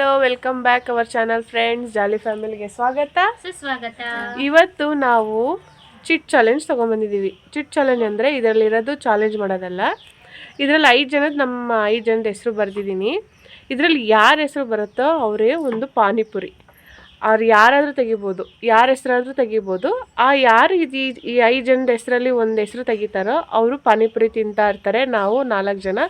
Hello welcome back our channel friends. Jolly ಫ್ಯಾಮಿಲಿಗೆ ಸ್ವಾಗತ ಸುಸ್ವಾಗತ. ಇವತ್ತು ನಾವು ಚಿಟ್ ಚಾಲೆಂಜ್ ತೊಗೊಂಬಂದಿದ್ದೀವಿ. ಚಿಟ್ ಚಾಲೆಂಜ್ ಅಂದರೆ ಇದರಲ್ಲಿರೋದು ಚಾಲೆಂಜ್ ಮಾಡೋದಲ್ಲ. ಇದರಲ್ಲಿ 5 ಜನದ ನಮ್ಮ 5 ಜನದ ಹೆಸರು ಬರೆದಿದ್ದೀನಿ. ಇದರಲ್ಲಿ ಯಾರ ಹೆಸರು ಬರುತ್ತೋ ಅವರೇ ಒಂದು ಪಾನಿಪುರಿ. ಅವ್ರು ಯಾರಾದರೂ ತೆಗಿಬೋದು, ಯಾರ ಹೆಸರಾದರೂ ತೆಗಿಬೋದು. ಯಾರು ಈ 5 ಜನದ ಹೆಸರಲ್ಲಿ ಒಂದು ಹೆಸರು ತೆಗಿತಾರೋ ಅವರು ಪಾನಿಪುರಿ ತಿಂತಾ ಇರ್ತಾರೆ. ನಾವು 4 ಜನ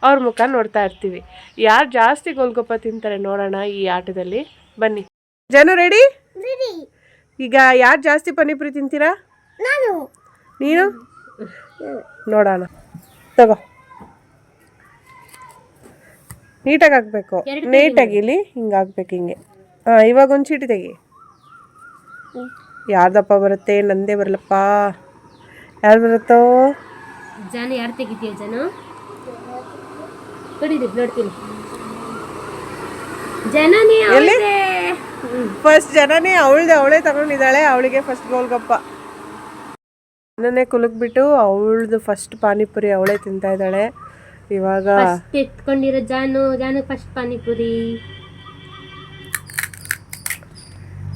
ಅವ್ರ ಮುಖ ನೋಡ್ತಾ ಇರ್ತೀವಿ. ಯಾರು ಜಾಸ್ತಿ ಗೋಲ್ಗಪ್ಪ ತಿಂತಾರೆ ನೋಡೋಣ ಈ ಆಟದಲ್ಲಿ. ಬನ್ನಿ ಜನ, ರೆಡಿ? ಈಗ ಯಾರು ಜಾಸ್ತಿ ಪಾನಿಪುರಿ ತಿಂತೀರಾ? ನೀನು ನೋಡೋಣ. ತಗೋ, ನೀಟಾಗಿ ಹಾಕ್ಬೇಕು. ನೀಟಾಗಿ ಇಲ್ಲಿ ಹಿಂಗೆ ಹಾಕ್ಬೇಕು, ಹಿಂಗೆ. ಇವಾಗ ಒಂದು ಚೀಟಿ ತೆಗಿ. ಯಾರ್ದಪ್ಪ ಬರುತ್ತೆ? ನಂದೇ ಬರಲಪ್ಪ. ಯಾರು ಬರುತ್ತೋ? ಜಾನು ಯಾರು ತೆಗಿತೀಯ? ಜಾನು ನೋಡ್ತೀನಿ. ಜನನೇ ಫಸ್ಟ್ ಜನನೇ ಅವಳೇ ತಗೊಂಡಿದ್ದಾಳೆ. ಅವಳಿಗೆ ಫಸ್ಟ್ ಗೋಲ್ಗಪ್ಪ. ಜನನೇ ಕುಲುಕ್ಬಿಟ್ಟು ಅವಳದು ಫಸ್ಟ್ ಪಾನಿಪುರಿ ಅವಳೇ ತಿಂತಾ ಇದ್ದಾಳೆ. ಇವಾಗ ಎತ್ಕೊಂಡಿರೋ ಜಾನು ಫಸ್ಟ್ ಪಾನಿಪುರಿ.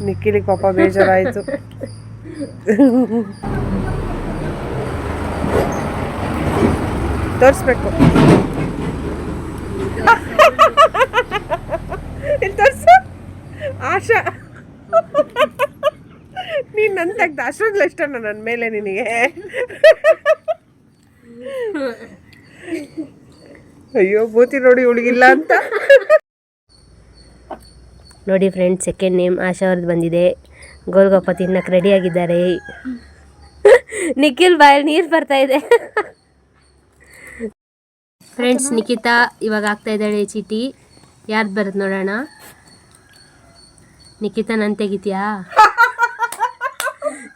ನಿಖಿಲಿಗೆ ಪಾಪ ಬೇಜಾರಾಯಿತು. ತೋರಿಸ್ಬೇಕು. ಇಲ್ಲಿ ತೋರಿಸು. ಆಶಾ, ನೀನು ನನ್ನ ತೆಗ್ದು ಅಷ್ಟೊಂದು ಇಷ್ಟ ನನ್ನ ಮೇಲೆ ನಿನಗೆ. ಅಯ್ಯೋ ಬೂತಿ ನೋಡಿ ಹುಡುಗಿಲ್ಲ ಅಂತ. ನೋಡಿ ಫ್ರೆಂಡ್ಸ್, ಸೆಕೆಂಡ್ ನೇಮ್ ಆಶಾ ಅವ್ರದ್ದು ಬಂದಿದೆ. ಗೋಲ್ಗಪ್ಪ ತಿನ್ನಕ್ಕೆ ರೆಡಿಯಾಗಿದ್ದಾರೆ. ನಿಖಿಲ್ ಬಾಯಲ್ಲಿ ನೀರು ಬರ್ತಾ ಇದೆ. ಫ್ರೆಂಡ್ಸ್, ನಿಖಿತಾ ಇವಾಗ ಆಗ್ತಾ ಇದ್ದಾಳೆ ಚೀಟಿ. ಯಾರ್ದು ಬರುತ್ತೆ ನೋಡೋಣ. ನಿಖಿತಾ ನಾನು ತೆಗಿತೀಯಾ?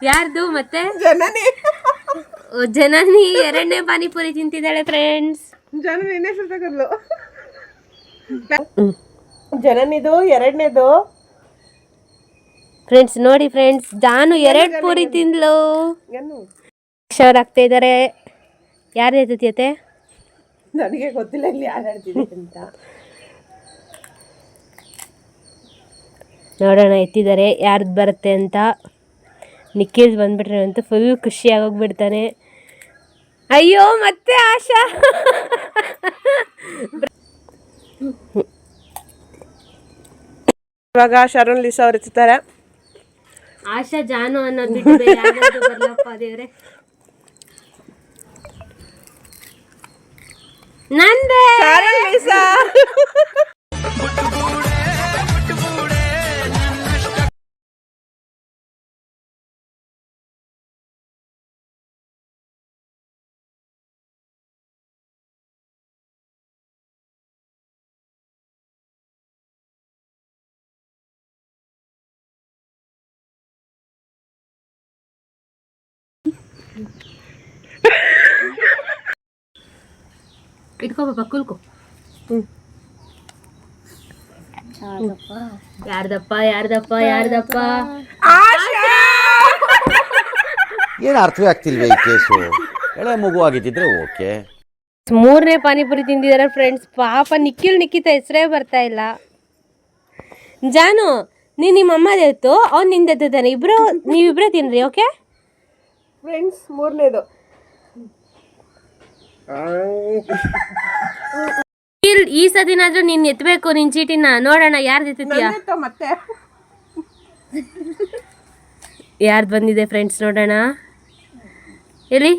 ಯಾರ್ದು ಮತ್ತೆ? ಜನನಿ ಎರಡನೇ ಪಾನಿಪುರಿ ತಿಂತಿದ್ದಾಳೆ ಫ್ರೆಂಡ್ಸ್. ಜನನಿದು ಎರಡನೇದು. ಫ್ರೆಂಡ್ಸ್ ನೋಡಿ ಫ್ರೆಂಡ್ಸ್, ಜಾನು 2 ಪೂರಿ ತಿಂದ್ಲು. ಅಕ್ಷರ್ ಆಗ್ತಾ ಇದ್ದಾರೆ. ಯಾರು ಎತ್ತೈತೆ? ನನಗೆ ಗೊತ್ತಿಲ್ಲ ಇಲ್ಲಿ ಯಾರು ಆಡ್ತಿದೆ ಅಂತ. ನೋಡೋಣ ಎತ್ತಿದ್ದಾರೆ ಯಾರ್ದು ಬರುತ್ತೆ ಅಂತ. ನಿಖಿಲ್ ಬಂದ್ಬಿಟ್ರೆ ಅಂತೂ ಫುಲ್ ಖುಷಿಯಾಗೋಗ್ಬಿಡ್ತಾನೆ. ಅಯ್ಯೋ ಮತ್ತೆ ಆಶಾ. ಇವಾಗ ಶರಣ್ ಲಿಸಾ ಅವ್ರು ಎತ್ತಾರೆ. ಆಶಾ ಜಾನು ಅನ್ನೋದು ಬಿಟ್ಟು ಬರ್ಲಪ್ಪ ದೇವ್ರೆ. ನಂದೇ ಶರಣ್ ಲಿಸಾ. ಇಟ್ಕೋ ಪಾಪ, ಕುಲ್ಕೋ. ಯಾರ್ದಪ್ಪ? ಏನು ಅರ್ಥವೇ ಆಗ್ತಿಲ್ವೇ ಈ ಕೇಸು? ಎಳೆ ಮಗು ಆಗಿದ್ದಿದ್ರೆ ಓಕೆ. 3ನೇ ಪಾನಿಪುರಿ ತಿಂದಿದ್ದಾರೆ ಫ್ರೆಂಡ್ಸ್. ಪಾಪ ನಿಖಿತಾ ಹೆಸರೇ ಬರ್ತಾ ಇಲ್ಲ. ಜಾನು, ನಿಮ್ಮ ಅಮ್ಮದೆತ್ತು, ಅವ್ನು ನಿಂದೆತ್ತಾನೆ. ನೀವಿಬ್ರೇ ತಿನ್ರಿ. ಓಕೆ ಫ್ರೆಂಡ್ಸ್, 3ನೇದು. ಈ ಸದಿನಾದ್ರೂ ನೀನ್ ಎತ್ತಬೇಕು ನಿನ್ ಚೀಟಿನ. ನೋಡೋಣ ಯಾರ್ದು ಎತ್ತತೀಯ. ಮತ್ತೆ ಯಾರ್ದು ಬಂದಿದೆ ಫ್ರೆಂಡ್ಸ್ ನೋಡೋಣ. ಎಲ್ಲಿ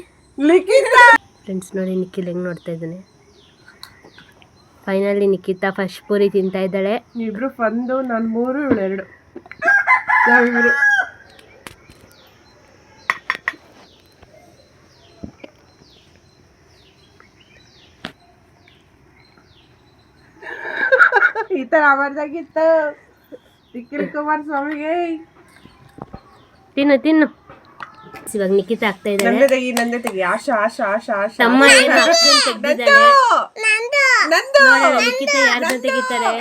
ಫ್ರೆಂಡ್ಸ್ ನೋಡಿ ನಿಖಿಲ್ ಹೆಂಗ್ ನೋಡ್ತಾ ಇದ್ದಾನೆ. ಫೈನಲಿ ನಿಖಿತಾ ಫಸ್ಟ್ ಪೂರಿ ತಿಂತಾ ಇದ್ದಾಳೆ. ಇಬ್ರು ಒಂದು, ನಾನು 3, ಇವಳು 2. ನಾವಿಬ್ರು ಈ ತರ ಅವರ್ದಾಗಿತ್ತು. ನಿಖಿಲ್ ಕುಮಾರಸ್ವಾಮಿಗೆ ತಿನ್ನು. ಇವಾಗ ನಿಖಿತಾ ಆಗ್ತಾ ಇದ್ದಾಳೆ. ನಂದೆ ತೆಗಿ. ಆಶಾ. ತಮ್ಮ ತೆಗ್ದಿದ್ದಾಳೆ. ನಿಖಿತಾ ಯಾರ್ದು ತೆಗಿತಾರೆ?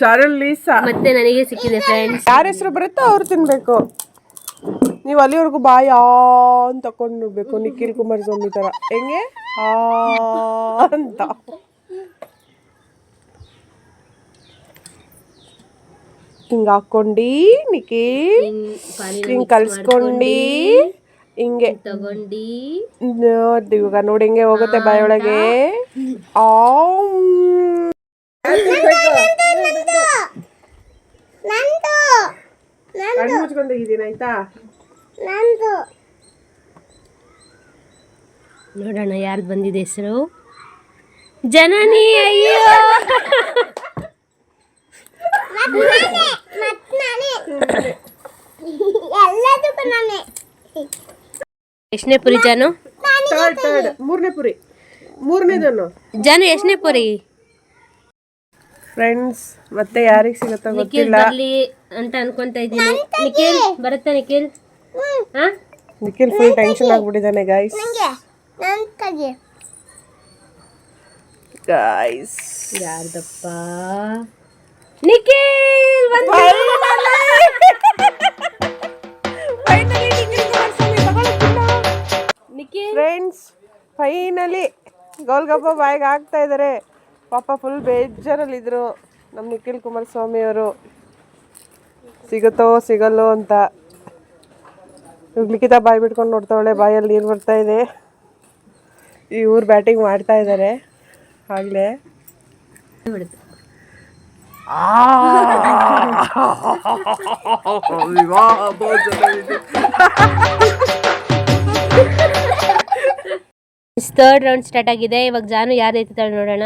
ಶರಣ್ ಲಿಸಾ. ಮತ್ತೆ ನನಗೆ ಸಿಕ್ಕಿದೆ ಫ್ರೆಂಡ್ಸ್. ಯಾರ ಹೆಸರು ಬರುತ್ತೋ ಅವ್ರು ತಿನ್ಬೇಕು. ನೀವು ಅಲ್ಲಿವರೆಗೂ ಬಾಯಿ ಆ ಅಂತ ತಕೊಂಡು ನೋಡ್ಬೇಕು, ನಿಖಿಲ್ ಕುಮಾರಸ್ವಾಮಿ ಥರ. ಹೆಂಗೆ ಆ ಅಂತ. ಹಿಂಗೆ ಹಾಕ್ಕೊಂಡು ನಿಖಿಲ್ ಹಿಂಗೆ ಕಲ್ಸ್ಕೊಂಡು ಹಿಂಗೆ ತಗೊಂಡು ಇವಾಗ ನೋಡಿ ಹಿಂಗೆ ಹೋಗುತ್ತೆ ಬಾಯೊಳಗೆ. ಆ ಕಣ್ಣು ಮುಚ್ಕೊಂಡು ತೆಗಿತೀನಿ ಆಯ್ತಾ. ನೋಡೋಣ ಯಾರ್ದು ಬಂದಿದೆ ಹೆಸರು. ಜನನಿ. ಅಯ್ಯೋ ಎಷ್ಟನೇ ಪುರಿ ಜಾನು? ಥರ್ಡ್ ಮೂರನೇ ಪುರಿ, ಮೂರನೇದನ್ನು. ಜಾನು ಎಷ್ಟನೇ ಪುರಿ? ಫ್ರೆಂಡ್ಸ್ ಮತ್ತೆ ಯಾರಿಗೆ ಸಿಗುತ್ತೋ ನಿಖಿಲ್ ಗೊತ್ತಿಲ್ಲ. ಬರ್ಲಿ ಅಂತ ಅನ್ಕೊಂತ ಇದ್ದೀನಿ. ನಿಖಿಲ್ ಬರುತ್ತಾ? ನಿಖಿಲ್ ಹಾ ನಿಖಿಲ್ ಫುಲ್ ಟೆನ್ಷನ್ ಆಗ್ಬಿಟ್ಟಿದ್ದಾನೆ ಗೈಸ್. ಗೈಸ್ ಯಾರ್ದಪ್ಪ? ನಿಖಿಲ್ ನಿಖಿಲ್ ಫ್ರೆಂಡ್ಸ್ ಫೈನಲಿ ಗೋಲ್ಗಪ್ಪ ಬಾಯಿಗೆ ಹಾಕ್ತಾ ಇದ್ದಾರೆ. ಪಾಪ ಫುಲ್ ಬೇಜಾರಲ್ಲಿದ್ರು ನಮ್ಮ ನಿಖಿಲ್ ಕುಮಾರಸ್ವಾಮಿ ಅವರು. ಸಿಗುತ್ತೋ ಸಿಗಲ್ಲೋ ಅಂತ. ಇವಾಗ ಲಿಖಿತ ಬಾಯಿ ಬಿಟ್ಕೊಂಡು ನೋಡ್ತಾವಳೆ, ಬಾಯಲ್ಲಿ ನೀರು ಬರ್ತಾ ಇದೆ. ಇವ್ರು ಬ್ಯಾಟಿಂಗ್ ಮಾಡ್ತಾ ಇದ್ದಾರೆ ಆಗಲೇ. ಥರ್ಡ್ ರೌಂಡ್ ಸ್ಟಾರ್ಟ್ ಆಗಿದೆ. ಇವಾಗ ಜಾನು ಯಾರು ಎತ್ತಾಳೆ ನೋಡೋಣ.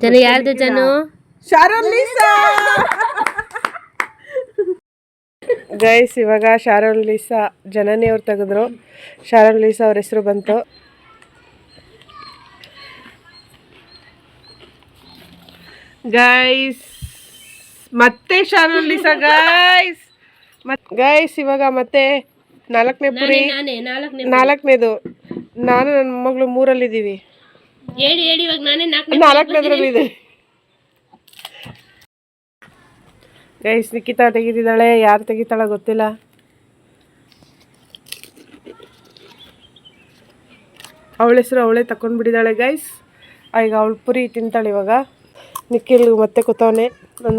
ಜನ ಯಾರ್ದು ಜಾನು? Sharon Lisa. ಗೈಸ್ ಇವಾಗ ಶಾರೋನ್ ಲೀಸಾ ಜನನಿ ಅವ್ರು ತೆಗೆದ್ರು. ಶಾರೋನ್ ಲೀಸಾ ಅವ್ರ ಹೆಸರು ಬಂತು. ಗೈಸ್ ಮತ್ತೆ ಶಾರೋನ್ ಲೀಸಾ ಗೈಸ್. ಗೈಸ್ ಇವಾಗ ಮತ್ತೆ ನಾಲ್ಕನೇ ಪುರಿ, ನಾಲ್ಕನೇದು. ನಾನು ನನ್ನ ಮಗಳು ಮೂರಲ್ಲಿದ್ದೀವಿ, ಇವಾಗ ನಾನೇ ನಾಲ್ಕನೇದ್ರಲ್ಲಿದೆ. ಗೈಸ್ ನಿಖಿತಾ ತೆಗಿತಿದ್ದಾಳೆ, ಯಾರು ತೆಗಿತಾಳ ಗೊತ್ತಿಲ್ಲ. ಅವಳ ಹೆಸರು ಅವಳೇ ತಕೊಂಡ್ಬಿಟ್ಟಿದ್ದಾಳೆ ಗೈಸ್. ಈಗ ಅವಳು ಪುರಿ ತಿಂತಾಳೆ. ಇವಾಗ ನಿಖಿಲ್ ಮತ್ತೆ ಕೂತವನೆ.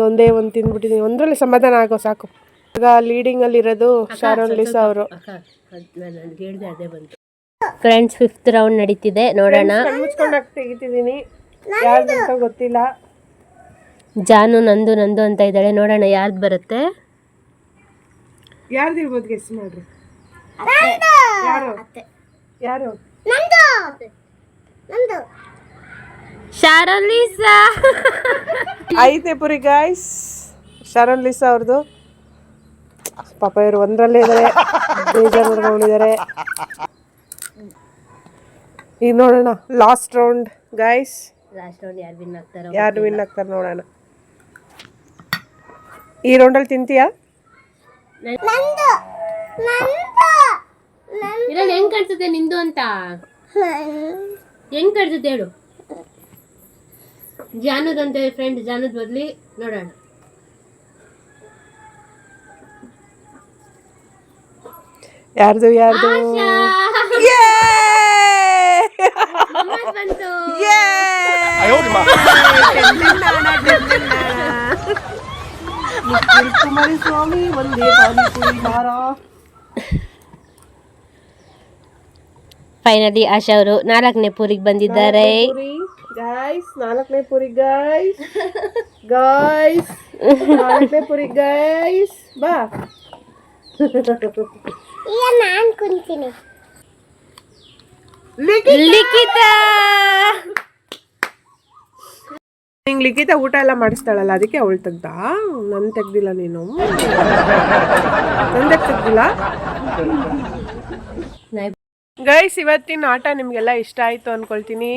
ಒಂದೇ ಒಂದು ತಿಂದ್ಬಿಟ್ಟಿದ್ದೀನಿ, ಒಂದರಲ್ಲಿ ಸಮಾಧಾನ ಆಗೋ ಸಾಕು. ಈಗ ಲೀಡಿಂಗಲ್ಲಿ ಇರೋದು ಶಾರೋನ್ ಲೀಸಾ ಅವರು. ಫ್ರೆಂಡ್ಸ್ 5th ರೌಂಡ್ ನಡೀತಿದೆ, ನೋಡೋಣ. ಮುಚ್ಕೊಂಡು ತೆಗಿತಿದ್ದೀನಿ, ಯಾರ್ದಂತ ಗೊತ್ತಿಲ್ಲ. ಜಾನು ನಂದು ನಂದು ಅಂತ ಇದ್ದಾಳೆ, ನೋಡೋಣ ಯಾರ್ದು ಬರುತ್ತೆ. ಯಾರ್ದು ಇರ್ಬೋದು ಗೆಸ್ ಮಾಡ್ರಿ. ಯಾರು ಯಾರು? Sharon Lisa. ಐದನೇ ಪುರಿ ಗಾಯ್ಸ್, ಶಾರೋನ್ ಲೀಸಾ ಅವ್ರದ್ದು. ಪಾಪ ಇವರು ಒಂದರಲ್ಲೇ ಇದ್ದಾರೆ, ಬೇಜಾರು ಮಾಡ್ಕೊಂಡಿದ್ದಾರೆ. ಈಗ ನೋಡೋಣ last round guys. Last round ಯಾರು ವಿನ್ ಆಗ್ತಾರೆ ನೋಡೋಣ. ಈ ರೌಂಡಲ್ಲಿ ತಿಂತೀಯಾ? ಹೆಂಗ್ ಕಾಣಿಸುತ್ತೆ ನಿಂದು ಅಂತ? ಹೆಂಗ್ ಕಾಣಿಸುತ್ತೆ ಹೇಳು. ಜಾನುದ್ ಅಂತ ಫ್ರೆಂಡ್, ಜಾನುದ್ ಬದ್ಲಿ ನೋಡೋಣ. ಯಾರ್ದು ಯಾರ್ದು? ಬಂತು. ಕುಮಾರಸ್ವಾಮಿ ಒಂದೇ ಪಾನಿಪುರಿ ಮಾರ. ಫೈನಲಿ ಆಶಾ ಅವರು 4ನೇ ಪೂರಿಗೆ ಬಂದಿದ್ದಾರೆ. ಗಾಯ್ಸ್ 4ನೇ ಪುರಿ ಗಾಯ್ಸ್. ಗಾಯ್ಸ್ 4ನೇ ಪುರಿ ಗಾಯ್ಸ್. ಬಾ ನಾನು ಕುಂತೀನಿ. ಲಿಖಿತಾ ಹಿಂಗ್ ಲಿಖಿತ ಊಟ ಎಲ್ಲ ಮಾಡಿಸ್ತಾಳಲ್ಲ, ಅದಕ್ಕೆ ಅವಳು ತೆಗ್ದ. ನನ್ ತೆಗ್ದಿಲ್ಲ ನೀನು, ನಂದಕ್ಕೆ ತೆಗ್ದಿಲ್ಲ. ಗೈಸ್ ಇವತ್ತಿನ ಆಟ ನಿಮಗೆಲ್ಲ ಇಷ್ಟ ಆಯಿತು ಅಂದ್ಕೊಳ್ತೀನಿ.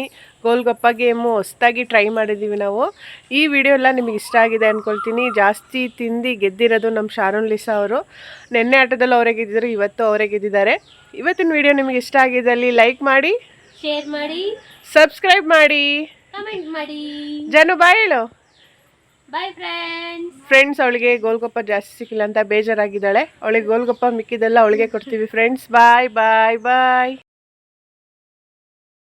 ಗೋಲ್ಗಪ್ಪ ಗೇಮು ಹೊಸ್ದಾಗಿ ಟ್ರೈ ಮಾಡಿದ್ದೀವಿ ನಾವು. ಈ ವಿಡಿಯೋ ಎಲ್ಲ ನಿಮಗೆ ಇಷ್ಟ ಆಗಿದೆ ಅಂದ್ಕೊಳ್ತೀನಿ. ಜಾಸ್ತಿ ತಿಂದು ಗೆದ್ದಿರೋದು ನಮ್ಮ ಶಾರೋನ್ ಲೀಸಾ ಅವರು. ನೆನ್ನೆ ಆಟದಲ್ಲಿ ಅವರೇ ಗೆದ್ದಿದ್ರು, ಇವತ್ತು ಅವರೇ ಗೆದ್ದಿದ್ದಾರೆ. ಇವತ್ತಿನ ವಿಡಿಯೋ ನಿಮಗೆ ಇಷ್ಟ ಆಗಿದ್ದಲ್ಲಿ ಲೈಕ್ ಮಾಡಿ, ಶೇರ್ ಮಾಡಿ, ಸಬ್ಸ್ಕ್ರೈಬ್ ಮಾಡಿ, ಕಮೆಂಟ್ ಮಾಡಿ. ಜನು ಬಾಯ್ ಹೇಳು. Bye friends. ಫ್ರೆಂಡ್ಸ್, ಅವಳಿಗೆ ಗೋಲ್ಗಪ್ಪ ಜಾಸ್ತಿ ಸಿಕ್ಕಿಲ್ಲ ಅಂತ ಬೇಜಾರಾಗಿದ್ದಾಳೆ. ಅವಳಿಗೆ ಗೋಲ್ಗಪ್ಪ ಮಿಕ್ಕಿದೆಲ್ಲ ಅವಳಿಗೆ ಕೊಡ್ತೀವಿ ಫ್ರೆಂಡ್ಸ್. ಬಾಯ್ ಬಾಯ್ ಬಾಯ್.